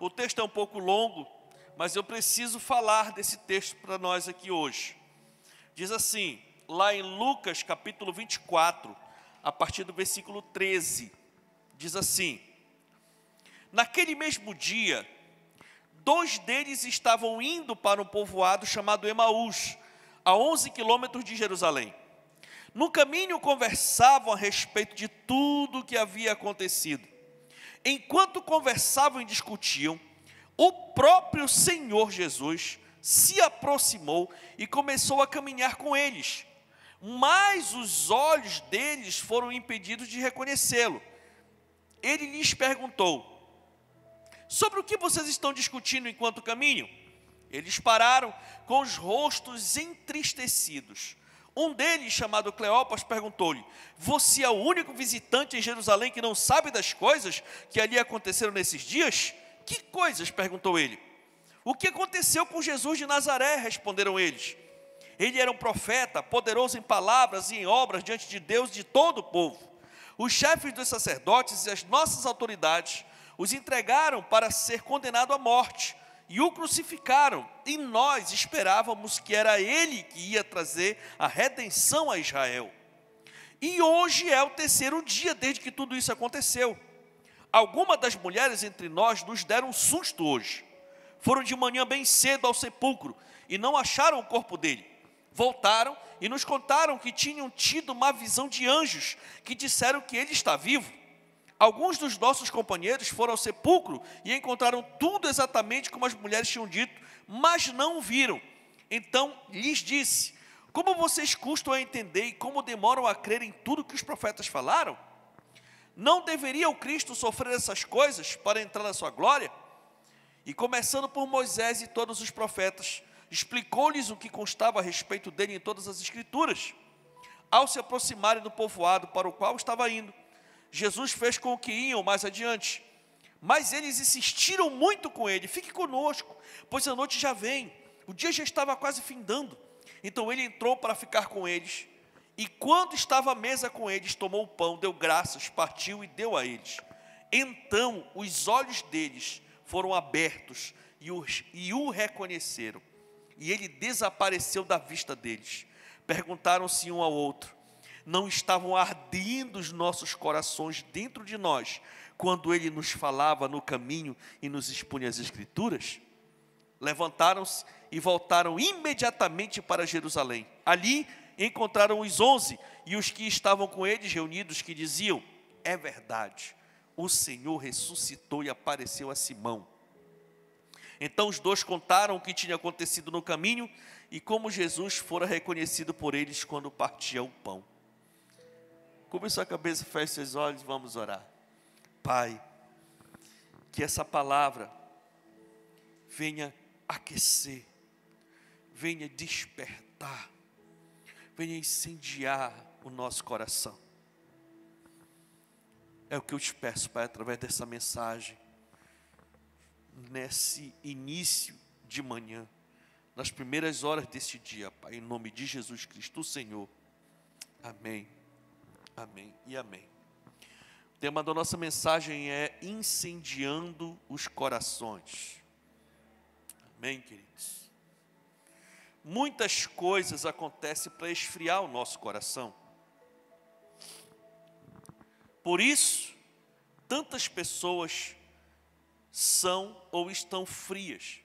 O texto é um pouco longo, mas eu preciso falar desse texto para nós aqui hoje. Diz assim, lá em Lucas capítulo 24, a partir do versículo 13, diz assim: naquele mesmo dia, 2 deles estavam indo para um povoado chamado Emaús, a 11 quilômetros de Jerusalém. No caminho conversavam a respeito de tudo o que havia acontecido. Enquanto conversavam e discutiam, o próprio Senhor Jesus se aproximou e começou a caminhar com eles. Mas os olhos deles foram impedidos de reconhecê-lo. Ele lhes perguntou: sobre o que vocês estão discutindo enquanto caminham? Eles pararam com os rostos entristecidos. Um deles, chamado Cleopas, perguntou-lhe: você é o único visitante em Jerusalém que não sabe das coisas que ali aconteceram nesses dias? Que coisas? Perguntou ele. O que aconteceu com Jesus de Nazaré? Responderam eles. Ele era um profeta, poderoso em palavras e em obras diante de Deus e de todo o povo. Os chefes dos sacerdotes e as nossas autoridades os entregaram para ser condenado à morte e o crucificaram, e nós esperávamos que era ele que ia trazer a redenção a Israel. E hoje é o 3º dia desde que tudo isso aconteceu. Algumas das mulheres entre nós nos deram um susto hoje. Foram de manhã bem cedo ao sepulcro e não acharam o corpo dele. Voltaram e nos contaram que tinham tido uma visão de anjos que disseram que ele está vivo. Alguns dos nossos companheiros foram ao sepulcro e encontraram tudo exatamente como as mulheres tinham dito, mas não o viram. Então lhes disse: como vocês custam a entender e como demoram a crer em tudo que os profetas falaram? Não deveria o Cristo sofrer essas coisas para entrar na sua glória? E começando por Moisés e todos os profetas, explicou-lhes o que constava a respeito dele em todas as escrituras. Ao se aproximarem do povoado para o qual estava indo, Jesus fez com que iam mais adiante. Mas eles insistiram muito com ele: fique conosco, pois a noite já vem, o dia já estava quase findando. Então ele entrou para ficar com eles, e quando estava à mesa com eles, tomou o pão, deu graças, partiu e deu a eles. Então os olhos deles foram abertos e o reconheceram, e ele desapareceu da vista deles. Perguntaram-se um ao outro: não estavam ardendo os nossos corações dentro de nós, quando ele nos falava no caminho e nos expunha as escrituras? Levantaram-se e voltaram imediatamente para Jerusalém. Ali encontraram os 11 e os que estavam com eles reunidos, que diziam: é verdade, o Senhor ressuscitou e apareceu a Simão. Então os 2 contaram o que tinha acontecido no caminho e como Jesus fora reconhecido por eles quando partia o pão. Cubra sua cabeça, feche seus olhos, vamos orar. Pai, que essa palavra venha aquecer, venha despertar, venha incendiar o nosso coração. É o que eu te peço, Pai, através dessa mensagem, nesse início de manhã, nas primeiras horas deste dia, Pai, em nome de Jesus Cristo, o Senhor. Amém. Amém e amém. O tema da nossa mensagem é incendiando os corações. Amém, queridos? Muitas coisas acontecem para esfriar o nosso coração. Por isso, tantas pessoas são ou estão frias.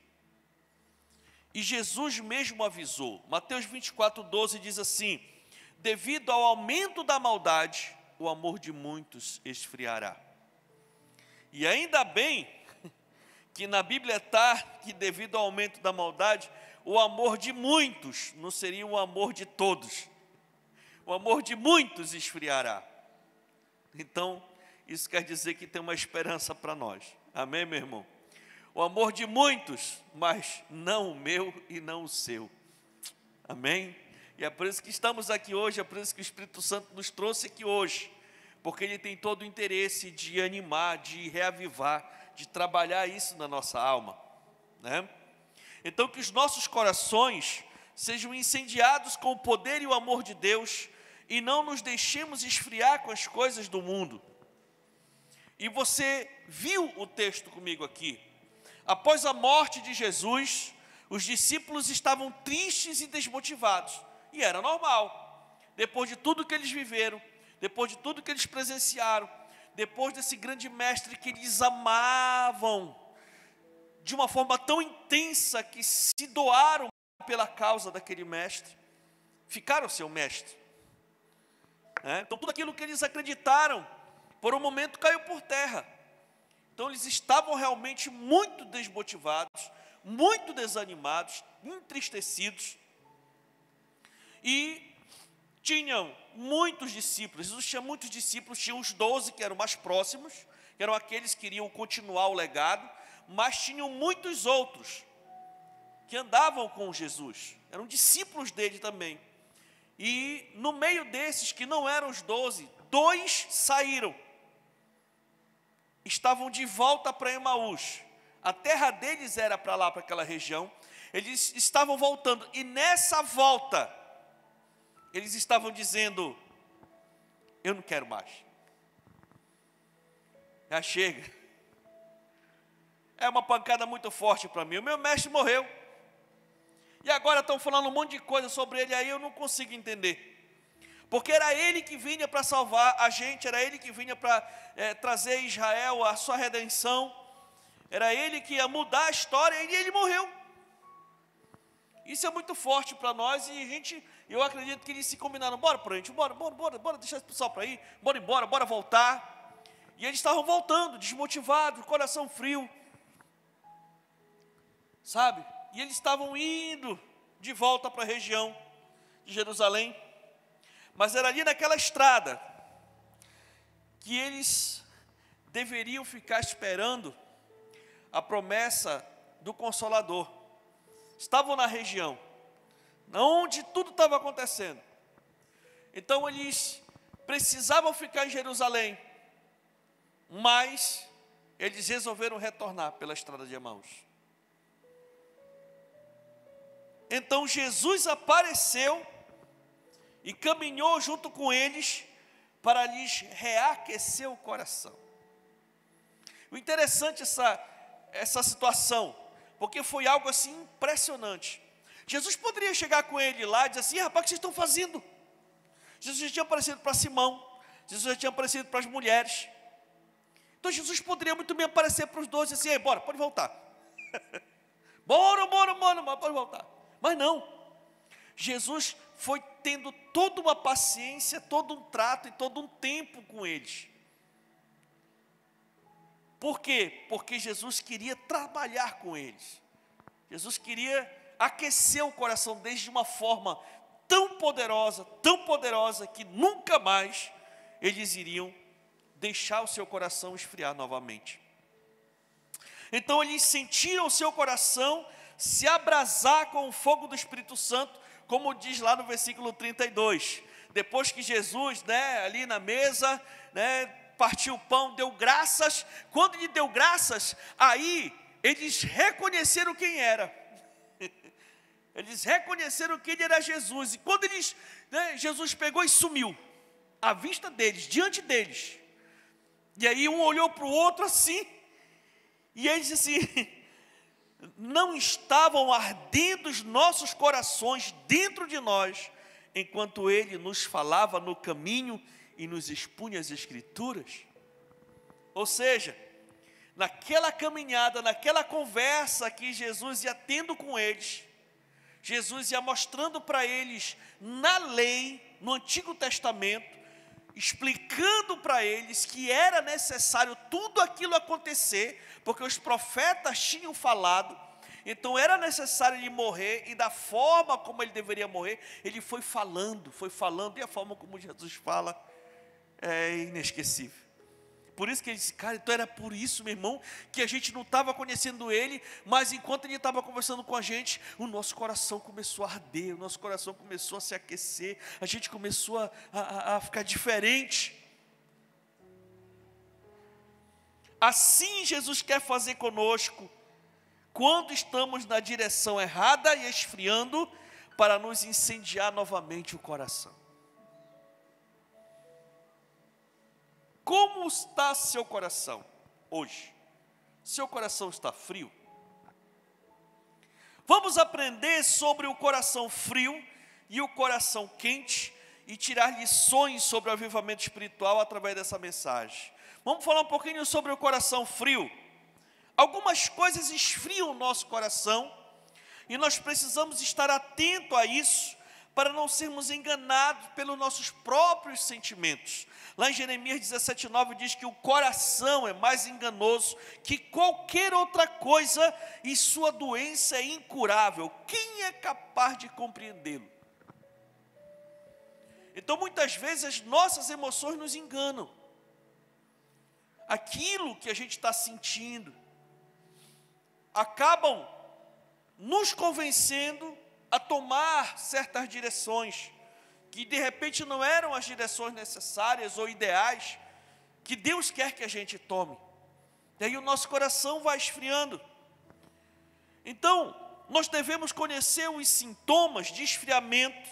E Jesus mesmo avisou. Mateus 24:12 diz assim: devido ao aumento da maldade, o amor de muitos esfriará. E ainda bem que na Bíblia está que devido ao aumento da maldade, o amor de muitos não seria o amor de todos. O amor de muitos esfriará. Então, isso quer dizer que tem uma esperança para nós. Amém, meu irmão? O amor de muitos, mas não o meu e não o seu. Amém? E é por isso que estamos aqui hoje, é por isso que o Espírito Santo nos trouxe aqui hoje, porque Ele tem todo o interesse de animar, de reavivar, de trabalhar isso na nossa alma, né? Então que os nossos corações sejam incendiados com o poder e o amor de Deus, e não nos deixemos esfriar com as coisas do mundo. E você viu o texto comigo aqui, Após a morte de Jesus, os discípulos estavam tristes e desmotivados. E era normal. Depois de tudo que eles viveram, depois de tudo que eles presenciaram, depois desse grande mestre que eles amavam, de uma forma tão intensa que se doaram pela causa daquele mestre, ficaram seu mestre. Então tudo aquilo que eles acreditaram, por um momento caiu por terra. Então eles estavam realmente muito desmotivados, muito desanimados, entristecidos. E tinham muitos discípulos. Jesus tinha muitos discípulos, tinha os 12 que eram mais próximos, que eram aqueles que iriam continuar o legado, mas tinham muitos outros que andavam com Jesus, eram discípulos dele também. E no meio desses, que não eram os 12, 2 saíram. Estavam de volta para Emaús. A terra deles era para lá, para aquela região. Eles estavam voltando. E nessa volta, eles estavam dizendo: eu não quero mais. Já chega. É uma pancada muito forte para mim. O meu mestre morreu. E agora estão falando um monte de coisa sobre ele aí, eu não consigo entender. Porque era ele que vinha para salvar a gente, era ele que vinha para trazer Israel a sua redenção, era ele que ia mudar a história, e ele morreu. Isso é muito forte para nós, e eu acredito que eles se combinaram: bora, gente, bora, deixar esse pessoal para ir, bora voltar. E eles estavam voltando, desmotivados, coração frio, sabe? E eles estavam indo de volta para a região de Jerusalém. Mas era ali naquela estrada que eles deveriam ficar esperando a promessa do Consolador. Estavam na região onde tudo estava acontecendo. Então eles precisavam ficar em Jerusalém, mas eles resolveram retornar pela estrada de Emaús. Então Jesus apareceu e caminhou junto com eles para lhes reaquecer o coração. O interessante essa situação, porque foi algo assim impressionante. Jesus poderia chegar com ele lá e dizer assim: rapaz, o que vocês estão fazendo? Jesus já tinha aparecido para Simão, Jesus já tinha aparecido para as mulheres. Então Jesus poderia muito bem aparecer para os 12 e dizer assim: bora, pode voltar. bora, pode voltar. Mas não, Jesus foi tendo toda uma paciência, todo um trato e todo um tempo com eles. Por quê? Porque Jesus queria trabalhar com eles. Jesus queria aquecer o coração deles de uma forma tão poderosa, que nunca mais eles iriam deixar o seu coração esfriar novamente. Então eles sentiram o seu coração se abrasar com o fogo do Espírito Santo, como diz lá no versículo 32. Depois que Jesus, ali na mesa, partiu o pão, deu graças. Quando ele deu graças, aí eles reconheceram quem era. Eles reconheceram que ele era Jesus. E quando Jesus pegou e sumiu à vista deles, diante deles. E aí um olhou para o outro assim, e eles assim: não estavam ardendo os nossos corações dentro de nós, enquanto ele nos falava no caminho e nos expunha as Escrituras? Ou seja, naquela caminhada, naquela conversa que Jesus ia tendo com eles, Jesus ia mostrando para eles na lei, no Antigo Testamento, explicando para eles que era necessário tudo aquilo acontecer, porque os profetas tinham falado. Então era necessário ele morrer, e da forma como ele deveria morrer, ele foi falando, e a forma como Jesus fala é inesquecível. Por isso que ele disse: cara, então era por isso, meu irmão, que a gente não estava conhecendo ele, mas enquanto ele estava conversando com a gente, o nosso coração começou a arder, o nosso coração começou a se aquecer, a gente começou a ficar diferente. Assim Jesus quer fazer conosco, quando estamos na direção errada e esfriando, para nos incendiar novamente o coração. Como está seu coração hoje? Seu coração está frio? Vamos aprender sobre o coração frio e o coração quente e tirar lições sobre o avivamento espiritual através dessa mensagem. Vamos falar um pouquinho sobre o coração frio. Algumas coisas esfriam o nosso coração e nós precisamos estar atento a isso para não sermos enganados pelos nossos próprios sentimentos. Lá em Jeremias 17:9 diz que o coração é mais enganoso que qualquer outra coisa e sua doença é incurável. Quem é capaz de compreendê-lo? Então, muitas vezes, as nossas emoções nos enganam. Aquilo que a gente está sentindo acabam nos convencendo a tomar certas direções que de repente não eram as direções necessárias ou ideais que Deus quer que a gente tome. E aí o nosso coração vai esfriando. Então, nós devemos conhecer os sintomas de esfriamento,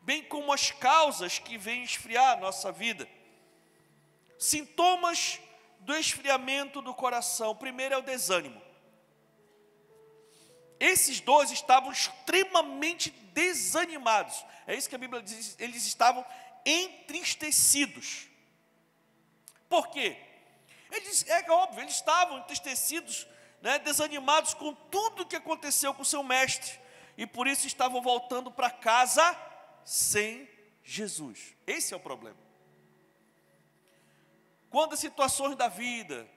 bem como as causas que vêm esfriar a nossa vida. Sintomas do esfriamento do coração. Primeiro é o desânimo. Esses dois estavam extremamente desanimados. É isso que a Bíblia diz, eles estavam entristecidos. Por quê? É óbvio, eles estavam entristecidos, desanimados com tudo que aconteceu com o seu mestre. E por isso estavam voltando para casa sem Jesus. Esse é o problema. Quando as situações da vida,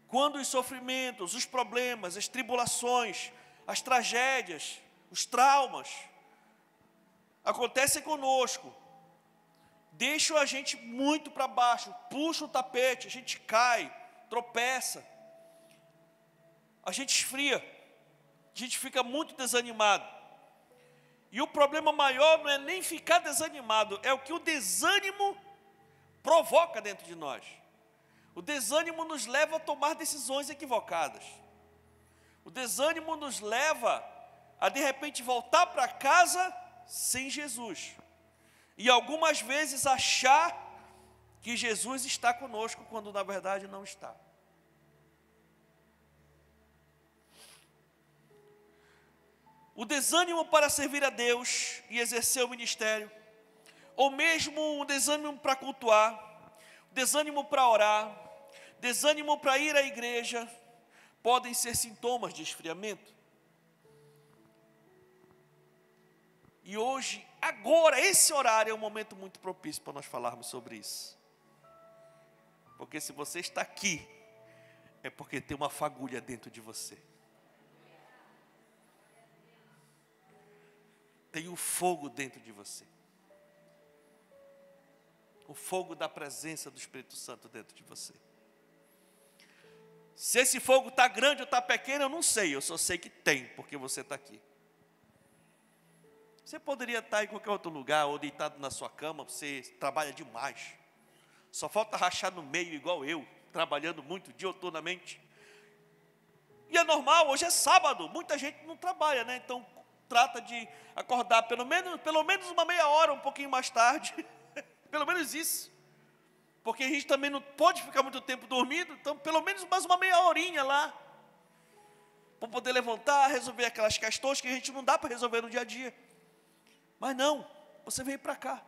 quando os sofrimentos, os problemas, as tribulações, as tragédias, os traumas acontecem conosco, deixam a gente muito para baixo, puxa o tapete, a gente cai, tropeça, a gente esfria, a gente fica muito desanimado. E o problema maior não é nem ficar desanimado, é o que o desânimo provoca dentro de nós. O desânimo nos leva a tomar decisões equivocadas. O desânimo nos leva a de repente voltar para casa sem Jesus. E algumas vezes achar que Jesus está conosco quando na verdade não está. O desânimo para servir a Deus e exercer o ministério, ou mesmo o desânimo para cultuar, o desânimo para orar, desânimo para ir à igreja, podem ser sintomas de esfriamento. E hoje, agora, esse horário é um momento muito propício para nós falarmos sobre isso. Porque se você está aqui, é porque tem uma fagulha dentro de você. Tem um fogo dentro de você. O fogo da presença do Espírito Santo dentro de você. Se esse fogo está grande ou está pequeno, eu não sei. Eu só sei que tem, porque você está aqui. Você poderia estar em qualquer outro lugar, ou deitado na sua cama, você trabalha demais. Só falta rachar no meio, igual eu, trabalhando muito dioturnamente. E é normal, hoje é sábado, muita gente não trabalha, né? Então, trata de acordar pelo menos uma meia hora, um pouquinho mais tarde. Pelo menos isso. Porque a gente também não pode ficar muito tempo dormindo, então pelo menos mais uma meia horinha lá, para poder levantar, resolver aquelas questões que a gente não dá para resolver no dia a dia. Mas não, você veio para cá.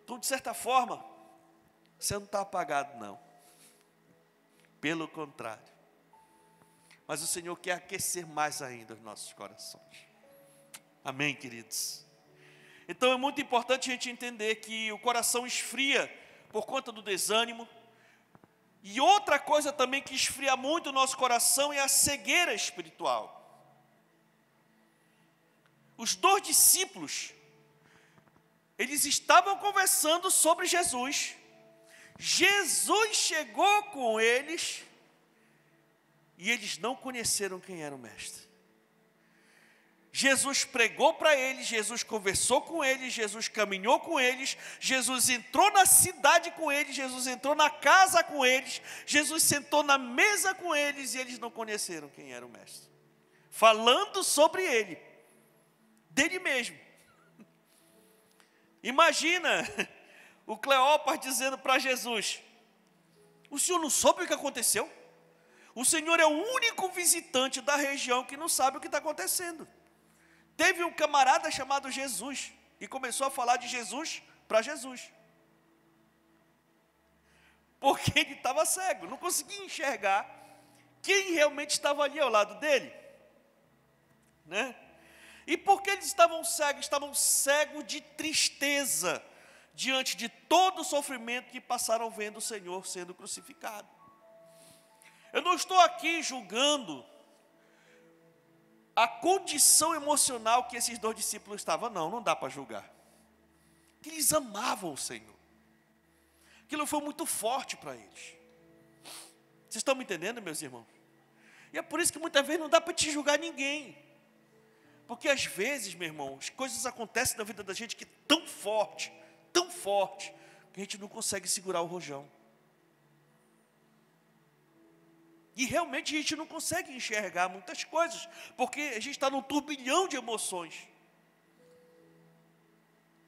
Então, de certa forma, você não está apagado, não. Pelo contrário. Mas o Senhor quer aquecer mais ainda os nossos corações. Amém, queridos? Então é muito importante a gente entender que o coração esfria por conta do desânimo. E outra coisa também que esfria muito o nosso coração é a cegueira espiritual. Os dois discípulos, eles estavam conversando sobre Jesus. Jesus chegou com eles e eles não conheceram quem era o mestre. Jesus pregou para eles, Jesus conversou com eles, Jesus caminhou com eles, Jesus entrou na cidade com eles, Jesus entrou na casa com eles, Jesus sentou na mesa com eles e eles não conheceram quem era o mestre. Falando sobre ele, dele mesmo. Imagina o Cleópas dizendo para Jesus: o senhor não soube o que aconteceu? O Senhor é o único visitante da região que não sabe o que está acontecendo. Teve um camarada chamado Jesus e começou a falar de Jesus para Jesus. Porque ele estava cego, não conseguia enxergar quem realmente estava ali ao lado dele, né? E porque eles estavam cegos de tristeza, diante de todo o sofrimento que passaram vendo o Senhor sendo crucificado. Eu não estou aqui julgando a condição emocional que esses 2 discípulos estavam, não dá para julgar. Que eles amavam o Senhor. Aquilo foi muito forte para eles. Vocês estão me entendendo, meus irmãos? E é por isso que muitas vezes não dá para te julgar ninguém. Porque às vezes, meu irmão, as coisas acontecem na vida da gente que é tão forte, que a gente não consegue segurar o rojão. E realmente a gente não consegue enxergar muitas coisas, porque a gente está num turbilhão de emoções.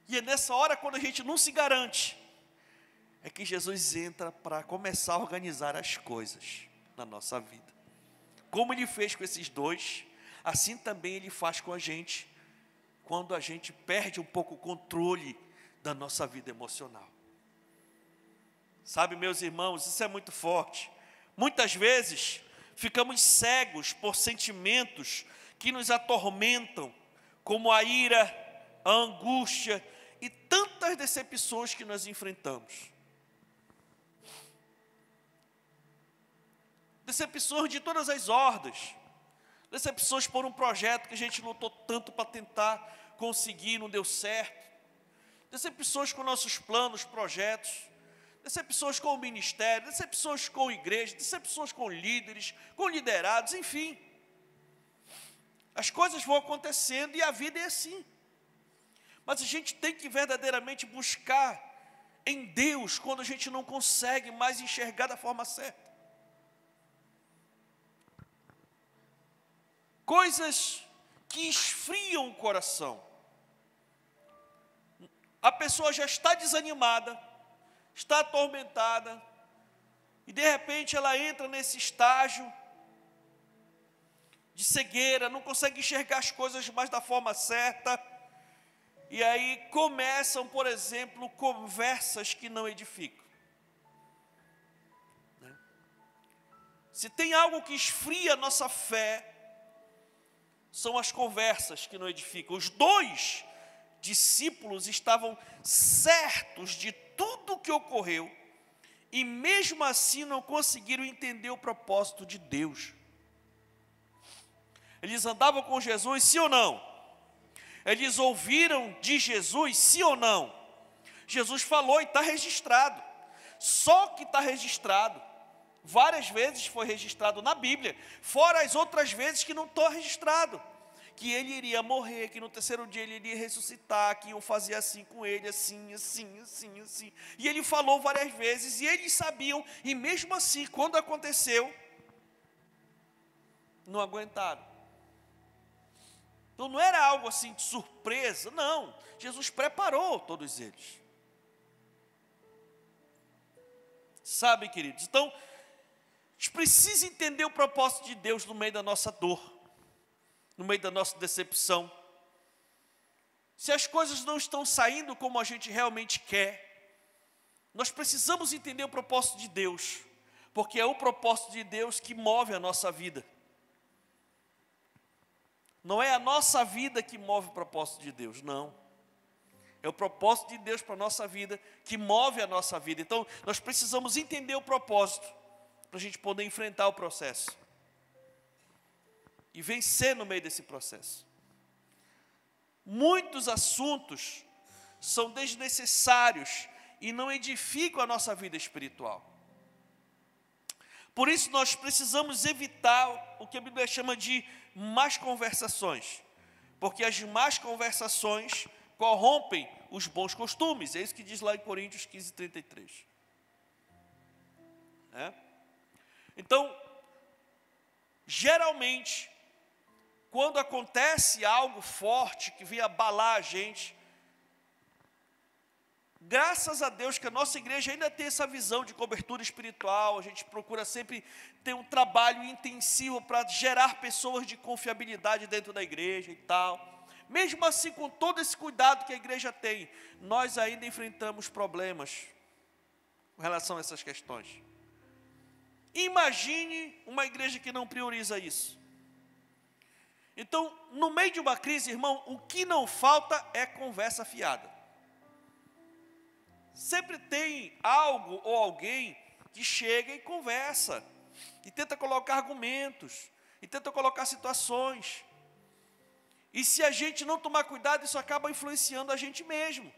E é nessa hora, quando a gente não se garante, é que Jesus entra para começar a organizar as coisas na nossa vida. Como Ele fez com esses 2, assim também Ele faz com a gente, quando a gente perde um pouco o controle da nossa vida emocional. Sabe, meus irmãos, isso é muito forte. Muitas vezes, ficamos cegos por sentimentos que nos atormentam, como a ira, a angústia e tantas decepções que nós enfrentamos. Decepções de todas as ordens. Decepções por um projeto que a gente lutou tanto para tentar conseguir e não deu certo. Decepções com nossos planos, projetos. Decepções com o ministério, decepções com a igreja, decepções com líderes, com liderados, enfim. As coisas vão acontecendo e a vida é assim. Mas a gente tem que verdadeiramente buscar em Deus quando a gente não consegue mais enxergar da forma certa. Coisas que esfriam o coração. A pessoa já está desanimada, está atormentada, e de repente ela entra nesse estágio de cegueira, não consegue enxergar as coisas mais da forma certa, e aí começam, por exemplo, conversas que não edificam. Se tem algo que esfria a nossa fé, são as conversas que não edificam. Os 2 discípulos estavam certos de tudo o que ocorreu, e mesmo assim não conseguiram entender o propósito de Deus. Eles andavam com Jesus, sim ou não? Eles ouviram de Jesus, sim ou não? Jesus falou e está registrado. Só que está registrado. Várias vezes foi registrado na Bíblia, fora as outras vezes que não está registrado. Que ele iria morrer, que no 3º dia ele iria ressuscitar, que iam fazer assim com ele, assim. E ele falou várias vezes, e eles sabiam, e mesmo assim, quando aconteceu, não aguentaram. Então não era algo assim de surpresa, não. Jesus preparou todos eles. Sabe, queridos? Então, a gente precisa entender o propósito de Deus no meio da nossa dor, no meio da nossa decepção. Se as coisas não estão saindo como a gente realmente quer, nós precisamos entender o propósito de Deus, porque é o propósito de Deus que move a nossa vida. Não é a nossa vida que move o propósito de Deus, não. É o propósito de Deus para a nossa vida que move a nossa vida. Então, nós precisamos entender o propósito para a gente poder enfrentar o processo e vencer no meio desse processo. Muitos assuntos são desnecessários e não edificam a nossa vida espiritual. Por isso nós precisamos evitar o que a Bíblia chama de más conversações, porque as más conversações corrompem os bons costumes. É isso que diz lá em Coríntios 15:33. Então, geralmente, quando acontece algo forte que vem abalar a gente, Graças a Deus que a nossa igreja ainda tem essa visão de cobertura espiritual, a gente procura sempre ter um trabalho intensivo para gerar pessoas de confiabilidade dentro da igreja e tal. Mesmo assim, com todo esse cuidado que a igreja tem, nós ainda enfrentamos problemas com relação a essas questões. Imagine uma igreja que não prioriza isso. Então, no meio de uma crise, irmão, o que não falta é conversa fiada. Sempre tem algo ou alguém que chega e conversa, e tenta colocar argumentos, e tenta colocar situações. E se a gente não tomar cuidado, isso acaba influenciando a gente mesmo.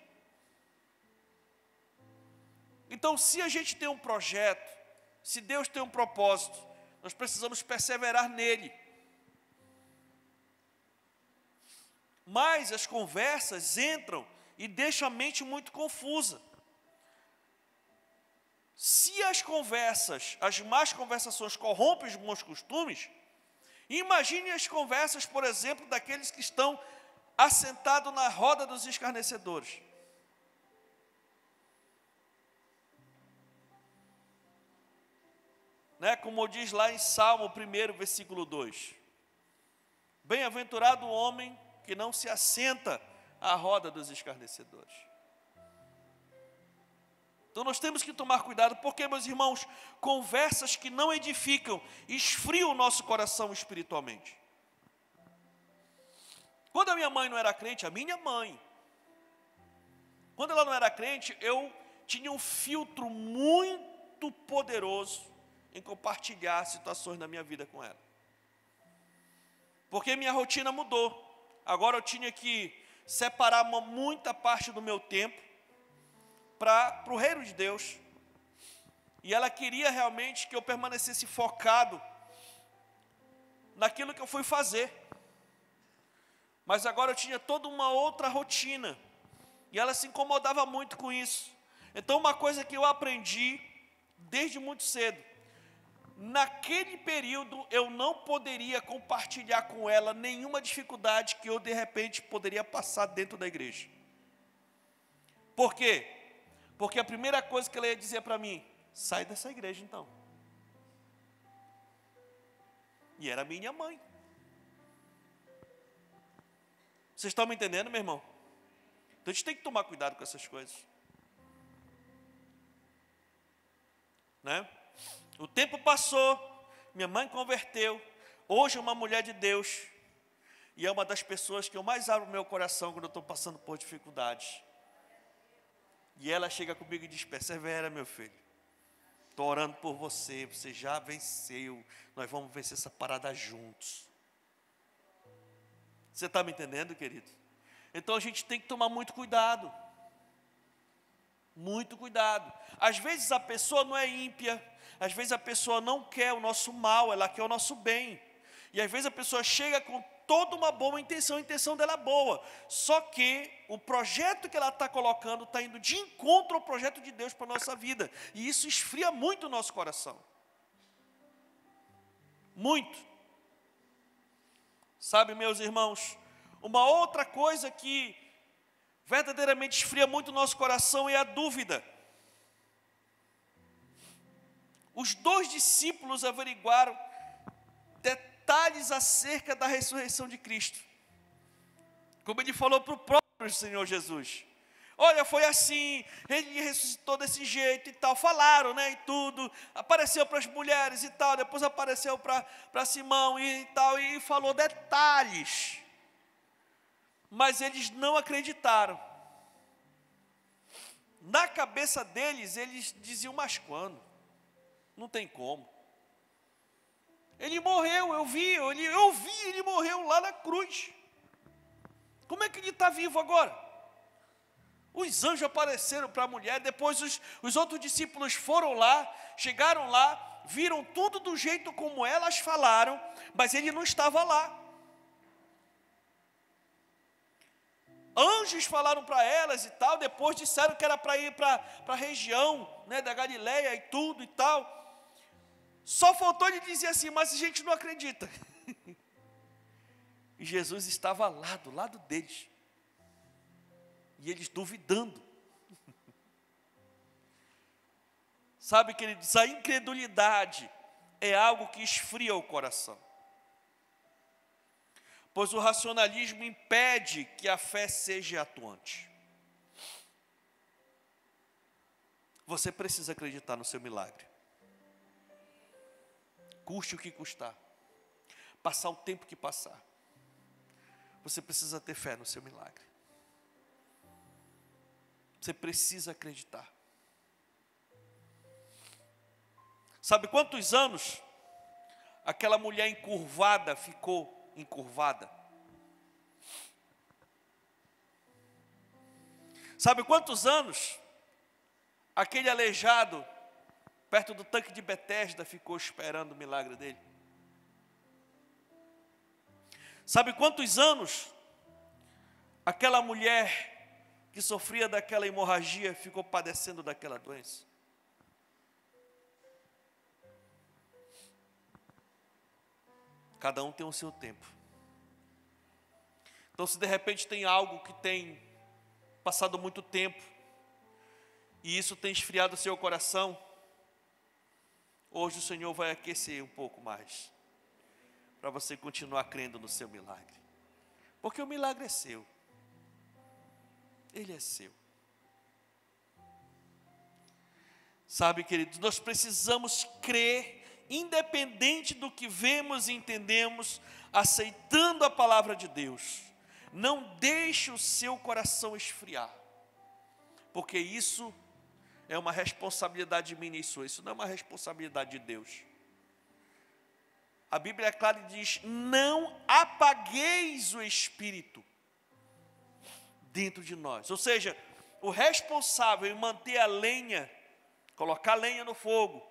Então, se a gente tem um projeto, se Deus tem um propósito, nós precisamos perseverar nele. Mas as conversas entram e deixam a mente muito confusa. Se as conversas, as más conversações corrompem os bons costumes, imagine as conversas, por exemplo, daqueles que estão assentados na roda dos escarnecedores. Como diz lá em Salmo 1, versículo 2. Bem-aventurado o homem que não se assenta à roda dos escarnecedores. Então nós temos que tomar cuidado, porque, meus irmãos, conversas que não edificam, esfriam o nosso coração espiritualmente. Quando a minha mãe não era crente, quando ela não era crente, eu tinha um filtro muito poderoso em compartilhar situações da minha vida com ela. Porque minha rotina mudou. Agora eu tinha que separar muita parte do meu tempo para o reino de Deus. E ela queria realmente que eu permanecesse focado naquilo que eu fui fazer. Mas agora eu tinha toda uma outra rotina. E ela se incomodava muito com isso. Então uma coisa que eu aprendi desde muito cedo: naquele período eu não poderia compartilhar com ela nenhuma dificuldade que eu de repente poderia passar dentro da igreja. Por quê? Porque a primeira coisa que ela ia dizer para mim: sai dessa igreja então. E era minha mãe. Vocês estão me entendendo, meu irmão? Então a gente tem que tomar cuidado com essas coisas. O tempo passou, minha mãe converteu, hoje é uma mulher de Deus, e é uma das pessoas que eu mais abro o meu coração quando eu estou passando por dificuldades. E ela chega comigo e diz: persevera, meu filho, estou orando por você, você já venceu, nós vamos vencer essa parada juntos. Você está me entendendo, querido? Então a gente tem que tomar muito cuidado. Muito cuidado. Às vezes a pessoa não é ímpia, às vezes a pessoa não quer o nosso mal, ela quer o nosso bem. E às vezes a pessoa chega com toda uma boa intenção, a intenção dela é boa. Só que o projeto que ela está colocando está indo de encontro ao projeto de Deus para a nossa vida. E isso esfria muito o nosso coração. Muito. Sabe, meus irmãos, uma outra coisa que verdadeiramente esfria muito o nosso coração é a dúvida. Os 2 discípulos averiguaram detalhes acerca da ressurreição de Cristo. Como ele falou para o próprio Senhor Jesus: olha, foi assim, ele ressuscitou desse jeito e tal. Falaram, e tudo. Apareceu para as mulheres e tal. Depois apareceu para Simão e tal. E falou detalhes. Mas eles não acreditaram. Na cabeça deles, eles diziam: mas quando? Não tem como. Ele morreu, eu vi, ele morreu lá na cruz. Como é que ele está vivo agora? Os anjos apareceram para a mulher, depois os outros discípulos foram lá, chegaram lá, viram tudo do jeito como elas falaram, mas ele não estava lá. Anjos falaram para elas e tal, depois disseram que era para ir para a região, da Galileia e tudo e tal. Só faltou ele dizer assim: mas a gente não acredita. E Jesus estava lá, do lado deles. E eles duvidando. Sabe, queridos, a incredulidade é algo que esfria o coração. Pois o racionalismo impede que a fé seja atuante. Você precisa acreditar no seu milagre. Custe o que custar. Passar o tempo que passar. Você precisa ter fé no seu milagre. Você precisa acreditar. Sabe quantos anos aquela mulher encurvada ficou encurvada? Sabe quantos anos aquele aleijado perto do tanque de Betesda ficou esperando o milagre dele? Sabe quantos anos aquela mulher que sofria daquela hemorragia ficou padecendo daquela doença? Cada um tem o seu tempo. Então, se de repente tem algo que tem passado muito tempo e isso tem esfriado o seu coração, hoje o Senhor vai aquecer um pouco mais, para você continuar crendo no seu milagre. Porque o milagre é seu. Ele é seu. Sabe, queridos, nós precisamos crer, independente do que vemos e entendemos, aceitando a palavra de Deus. Não deixe o seu coração esfriar, porque isso é uma responsabilidade minha e sua, isso não é uma responsabilidade de Deus. A Bíblia é clara e diz: não apagueis o Espírito dentro de nós. Ou seja, o responsável em manter a lenha, colocar lenha no fogo,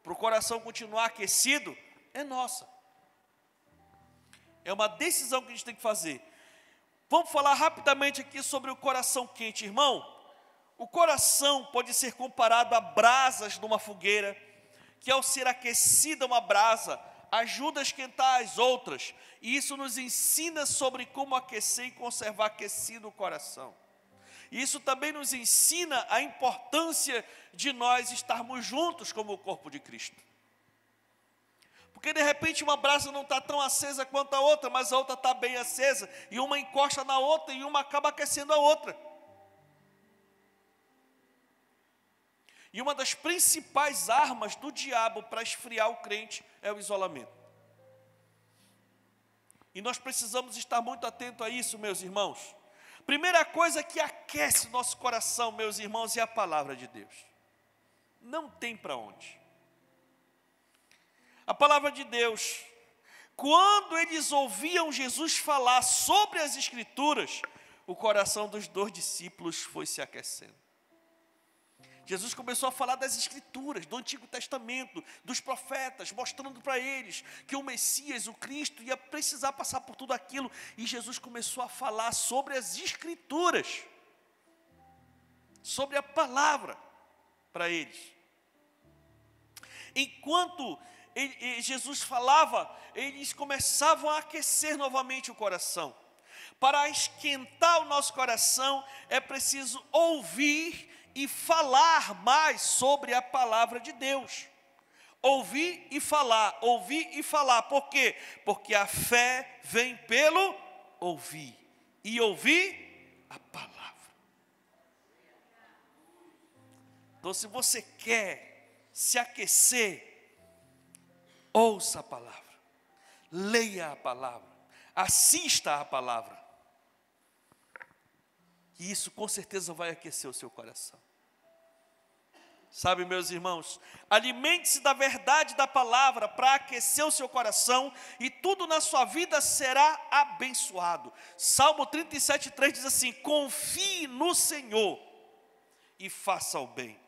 para o coração continuar aquecido, é nossa. É uma decisão que a gente tem que fazer. Vamos falar rapidamente aqui sobre o coração quente, irmão. O coração pode ser comparado a brasas numa fogueira, que ao ser aquecida uma brasa, ajuda a esquentar as outras. E isso nos ensina sobre como aquecer e conservar aquecido o coração. Isso também nos ensina a importância de nós estarmos juntos como o corpo de Cristo. Porque de repente uma brasa não está tão acesa quanto a outra, mas a outra está bem acesa, e uma encosta na outra e uma acaba aquecendo a outra. E uma das principais armas do diabo para esfriar o crente é o isolamento. E nós precisamos estar muito atentos a isso, meus irmãos. Primeira coisa que aquece o nosso coração, meus irmãos, é a palavra de Deus. Não tem para onde. A palavra de Deus, quando eles ouviam Jesus falar sobre as Escrituras, o coração dos 2 discípulos foi se aquecendo. Jesus começou a falar das Escrituras, do Antigo Testamento, dos profetas, mostrando para eles que o Messias, o Cristo, ia precisar passar por tudo aquilo. E Jesus começou a falar sobre as Escrituras, sobre a palavra para eles. Enquanto Jesus falava, eles começavam a aquecer novamente o coração. Para esquentar o nosso coração, é preciso ouvir e falar mais sobre a palavra de Deus. Ouvir e falar, ouvir e falar. Por quê? Porque a fé vem pelo ouvir, e ouvir a palavra. Então, se você quer se aquecer, ouça a palavra, leia a palavra, assista à palavra. E isso com certeza vai aquecer o seu coração. Sabe, meus irmãos, alimente-se da verdade da palavra para aquecer o seu coração, e tudo na sua vida será abençoado. Salmo 37:3 diz assim: confie no Senhor e faça o bem.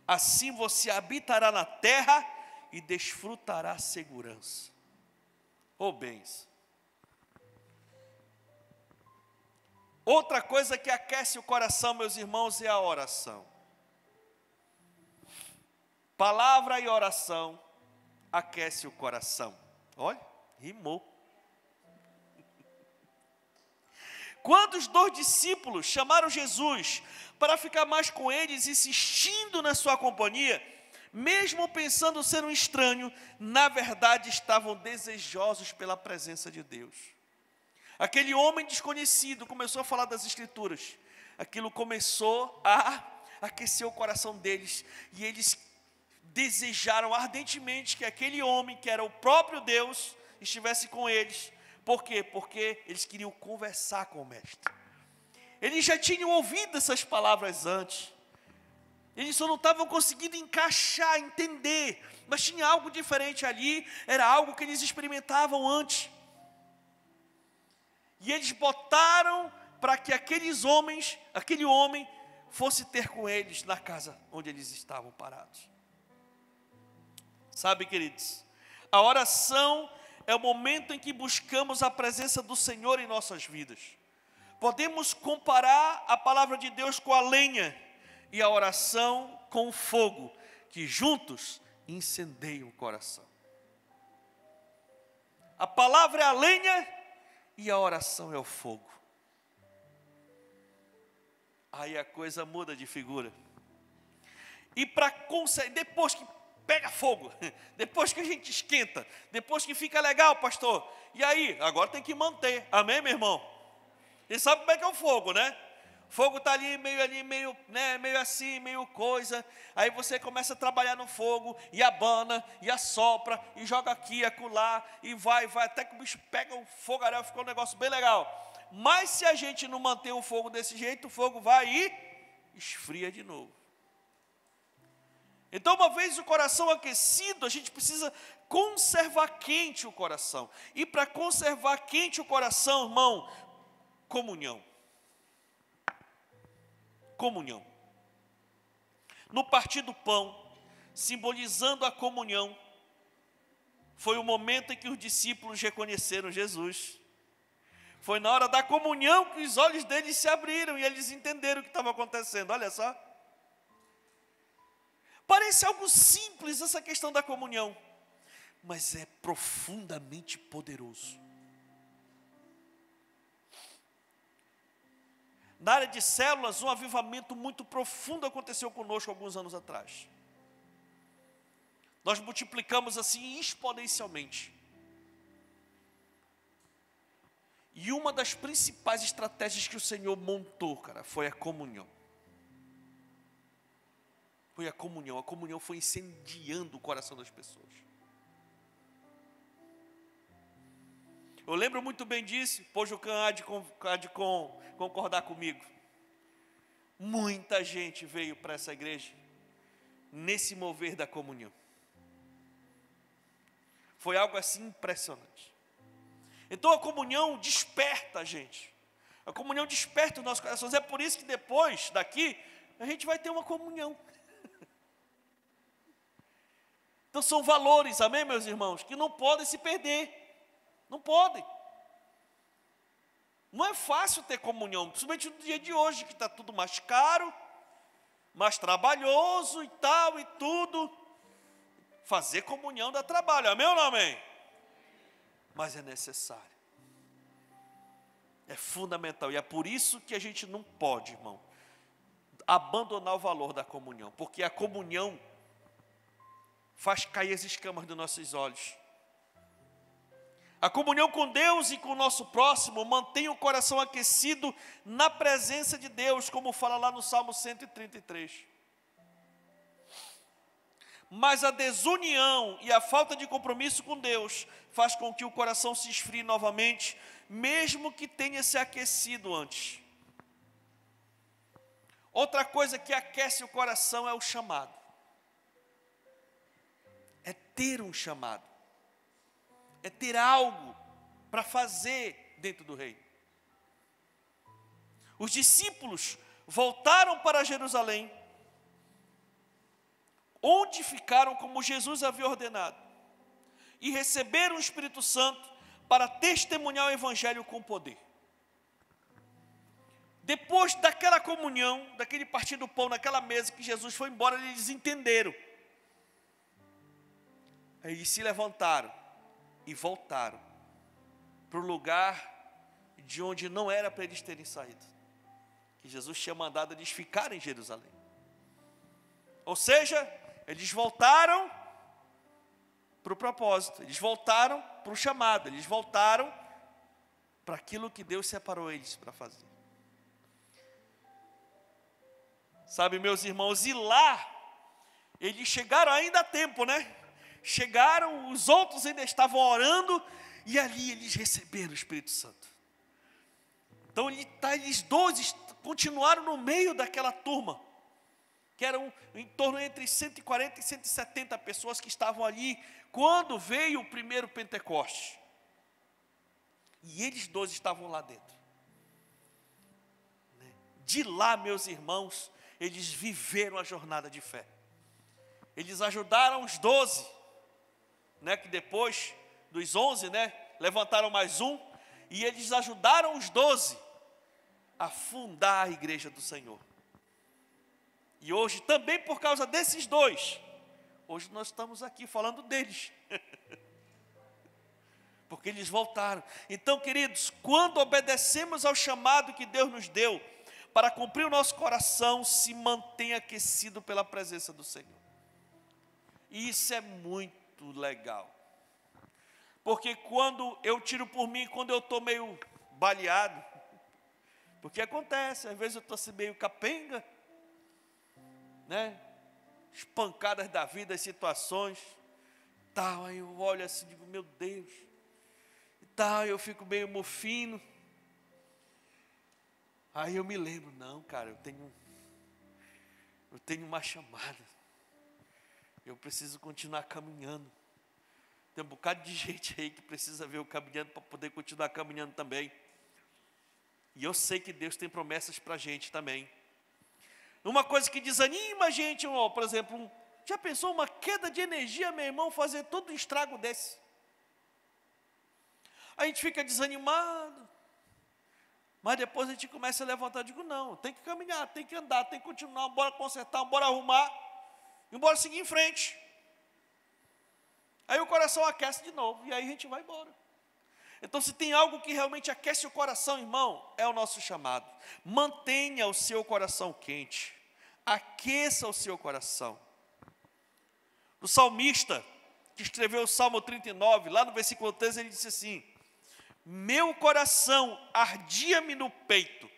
Assim você habitará na terra e desfrutará segurança. Ou bens. Outra coisa que aquece o coração, meus irmãos, é a oração. Palavra e oração aquece o coração. Olha, rimou. Quando os 2 discípulos chamaram Jesus para ficar mais com eles, insistindo na sua companhia, mesmo pensando ser um estranho, na verdade estavam desejosos pela presença de Deus. Aquele homem desconhecido começou a falar das Escrituras. Aquilo começou a aquecer o coração deles, e eles desejaram ardentemente que aquele homem, que era o próprio Deus, estivesse com eles. Por quê? Porque eles queriam conversar com o mestre. Eles já tinham ouvido essas palavras antes. Eles só não estavam conseguindo encaixar, entender, mas tinha algo diferente ali, era algo que eles experimentavam antes. E eles botaram para que aquele homem fosse ter com eles na casa onde eles estavam parados. Sabe, queridos, a oração é o momento em que buscamos a presença do Senhor em nossas vidas. Podemos comparar a palavra de Deus com a lenha e a oração com o fogo, que juntos incendeiam o coração. A palavra é a lenha e a oração é o fogo. Aí a coisa muda de figura. E para conseguir, depois que pega fogo, depois que a gente esquenta, depois que fica legal, pastor, e aí? Agora tem que manter, amém, meu irmão? E sabe como é que é o fogo, né? O fogo está ali, meio assim, meio coisa. Aí você começa a trabalhar no fogo, e abana, e assopra, e joga aqui, acolá, e vai, até que o bicho pega o fogaréu, ficou um negócio bem legal. Mas se a gente não manter o fogo desse jeito, o fogo vai e esfria de novo. Então, uma vez o coração aquecido, a gente precisa conservar quente o coração. E para conservar quente o coração, irmão, comunhão. Comunhão. No partir do pão, simbolizando a comunhão, foi o momento em que os discípulos reconheceram Jesus. Foi na hora da comunhão que os olhos deles se abriram e eles entenderam o que estava acontecendo. Olha só. Parece algo simples essa questão da comunhão, mas é profundamente poderoso. Na área de células, um avivamento muito profundo aconteceu conosco alguns anos atrás. Nós multiplicamos assim exponencialmente. E uma das principais estratégias que o Senhor montou, cara, foi a comunhão. Foi a comunhão foi incendiando o coração das pessoas. Eu lembro muito bem disso, Pojucan há de concordar comigo. Muita gente veio para essa igreja, nesse mover da comunhão. Foi algo assim impressionante. Então a comunhão desperta a gente. A comunhão desperta os nossos corações. É por isso que depois daqui, a gente vai ter uma comunhão. Então são valores, amém, meus irmãos, que não podem se perder. Não podem. Não é fácil ter comunhão, principalmente no dia de hoje, que está tudo mais caro, mais trabalhoso e tal, e tudo. Fazer comunhão dá trabalho, amém ou não amém? Mas é necessário. É fundamental, e é por isso que a gente não pode, irmão, abandonar o valor da comunhão, porque a comunhão faz cair as escamas dos nossos olhos. A comunhão com Deus e com o nosso próximo mantém o coração aquecido na presença de Deus, como fala lá no Salmo 133. Mas a desunião e a falta de compromisso com Deus faz com que o coração se esfrie novamente, mesmo que tenha se aquecido antes. Outra coisa que aquece o coração é o chamado. É ter um chamado. É ter algo para fazer dentro do reino. Os discípulos voltaram para Jerusalém, onde ficaram como Jesus havia ordenado, e receberam o Espírito Santo para testemunhar o Evangelho com poder. Depois daquela comunhão, daquele partir do pão naquela mesa que Jesus foi embora, eles entenderam. Aí eles se levantaram e voltaram para o lugar de onde não era para eles terem saído, que Jesus tinha mandado eles ficarem em Jerusalém. Ou seja, Eles voltaram para o propósito, eles voltaram para o chamado, eles voltaram para aquilo que Deus separou eles para fazer. Sabe, meus irmãos, e lá, eles chegaram ainda a tempo, né? Chegaram, os outros ainda estavam orando, e ali eles receberam o Espírito Santo. Então, eles 12 continuaram no meio daquela turma, que eram em torno entre 140 e 170 pessoas que estavam ali, quando veio o primeiro Pentecoste. E eles 12 estavam lá dentro. De lá, meus irmãos, eles viveram a jornada de fé. Eles ajudaram os 12, né, que depois dos 11, né, levantaram mais um, e eles ajudaram os 12 a fundar a igreja do Senhor. E hoje, também por causa desses dois, hoje nós estamos aqui falando deles. Porque eles voltaram. Então, queridos, quando obedecemos ao chamado que Deus nos deu, para cumprir o nosso coração, se mantém aquecido pela presença do Senhor. E isso é muito legal. Porque quando eu tiro por mim, quando eu estou meio baleado, porque acontece, às vezes eu estou assim meio capenga, né? Espancadas da vida, as situações, tal, aí eu olho assim e digo, meu Deus, e tal, eu fico meio mofino. Aí eu me lembro, não, cara, eu tenho uma chamada, eu preciso continuar caminhando. Tem um bocado de gente aí que precisa ver eu caminhando para poder continuar caminhando também. E eu sei que Deus tem promessas para a gente também. Uma coisa que desanima a gente, por exemplo, já pensou uma queda de energia, meu irmão, fazer todo um estrago desse? A gente fica desanimado, mas depois a gente começa a levantar e digo, não, tem que caminhar, tem que andar, tem que continuar, bora consertar, bora arrumar, e bora seguir em frente. Aí o coração aquece de novo, e aí a gente vai embora. Então, se tem algo que realmente aquece o coração, irmão, é o nosso chamado. Mantenha o seu coração quente, aqueça o seu coração. O salmista, que escreveu o Salmo 39, lá no versículo 13, ele disse assim, meu coração ardia-me no peito,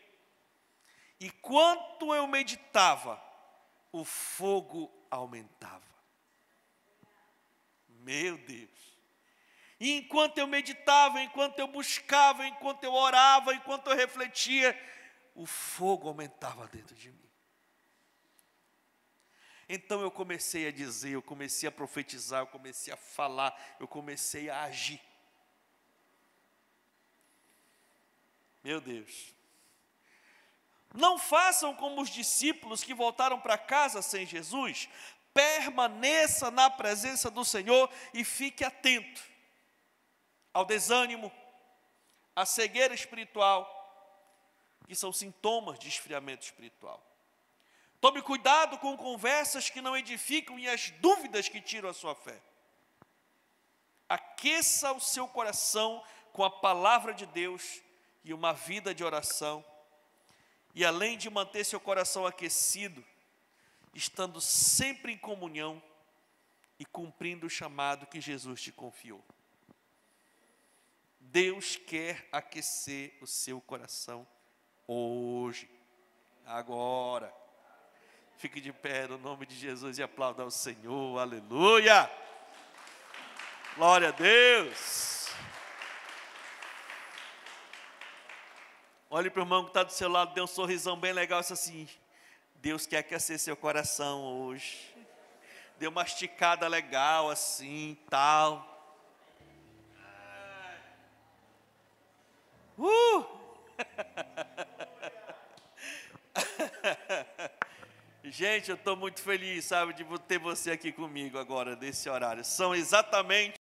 e quanto eu meditava, o fogo aumentava. Meu Deus! E enquanto eu meditava, enquanto eu buscava, enquanto eu orava, enquanto eu refletia, o fogo aumentava dentro de mim. Então eu comecei a dizer, eu comecei a profetizar, eu comecei a falar, eu comecei a agir. Meu Deus! Não façam como os discípulos que voltaram para casa sem Jesus. Permaneça na presença do Senhor e fique atento ao desânimo, à cegueira espiritual, que são sintomas de esfriamento espiritual. Tome cuidado com conversas que não edificam e as dúvidas que tiram a sua fé. Aqueça o seu coração com a palavra de Deus e uma vida de oração. E além de manter seu coração aquecido, estando sempre em comunhão e cumprindo o chamado que Jesus te confiou. Deus quer aquecer o seu coração hoje, agora. Fique de pé no nome de Jesus e aplauda ao Senhor, aleluia! Glória a Deus! Olhe para o irmão que está do seu lado, dê um sorrisão bem legal, isso assim, Deus quer aquecer seu coração hoje. Dê uma esticada legal assim, tal. Gente, eu estou muito feliz, sabe, de ter você aqui comigo agora, nesse horário. São exatamente